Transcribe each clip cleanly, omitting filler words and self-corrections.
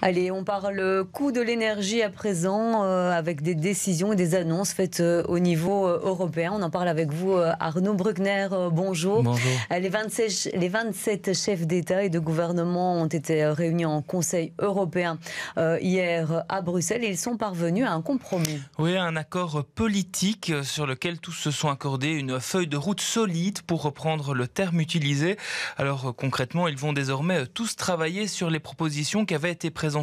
Allez, on parle coût de l'énergie à présent, avec des décisions et des annonces faites au niveau européen. On en parle avec vous, Arnaud Bruckner. Bonjour. Bonjour. Les 27 chefs d'État et de gouvernement ont été réunis en Conseil européen hier à Bruxelles et ils sont parvenus à un compromis. Oui, un accord politique sur lequel tous se sont accordés une feuille de route solide, pour reprendre le terme utilisé. Alors concrètement, ils vont désormais tous travailler sur les propositions qui avaient été présentées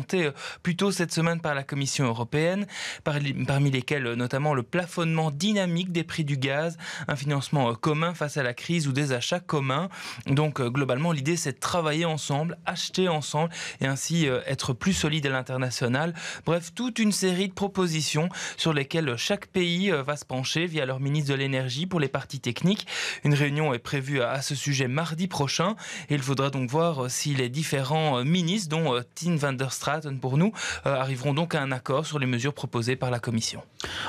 plus tôt cette semaine par la Commission européenne, parmi lesquelles notamment le plafonnement dynamique des prix du gaz, un financement commun face à la crise ou des achats communs. Donc globalement, l'idée c'est de travailler ensemble, acheter ensemble et ainsi être plus solide à l'international. Bref, toute une série de propositions sur lesquelles chaque pays va se pencher via leur ministre de l'énergie pour les parties techniques. Une réunion est prévue à ce sujet mardi prochain et il faudra donc voir si les différents ministres, dont Tine van der Straten pour nous, arriveront donc à un accord sur les mesures proposées par la Commission.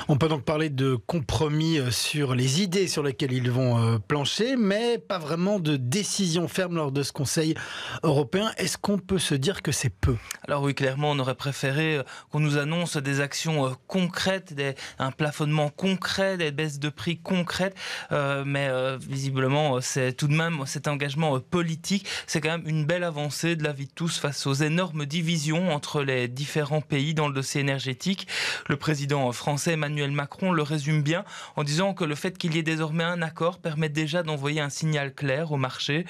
On peut donc parler de compromis sur les idées sur lesquelles ils vont plancher, mais pas vraiment de décision ferme lors de ce Conseil européen. Est-ce qu'on peut se dire que c'est peu ? Alors oui, clairement, on aurait préféré qu'on nous annonce des actions concrètes, un plafonnement concret, des baisses de prix concrètes, mais visiblement, c'est tout de même cet engagement politique. C'est quand même une belle avancée de l'avis de tous face aux énormes divisions entre les différents pays dans le dossier énergétique. Le président français Emmanuel Macron le résume bien en disant que le fait qu'il y ait désormais un accord permet déjà d'envoyer un signal clair au marché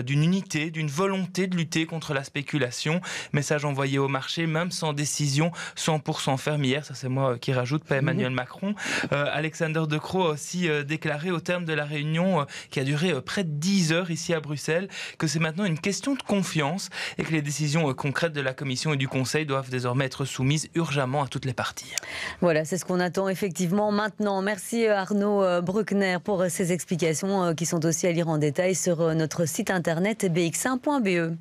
d'une unité, d'une volonté de lutter contre la spéculation. Message envoyé au marché, même sans décision 100% ferme hier. Ça, c'est moi qui rajoute, pas Emmanuel Macron. Alexander De Croo a aussi déclaré au terme de la réunion qui a duré près de 10 heures ici à Bruxelles que c'est maintenant une question de confiance et que les décisions concrètes de la Commission et du Conseil doivent désormais être soumises urgemment à toutes les parties. Voilà, c'est ce qu'on attend effectivement maintenant. Merci Arnaud Bruckner pour ces explications qui sont aussi à lire en détail sur notre site internet bx1.be.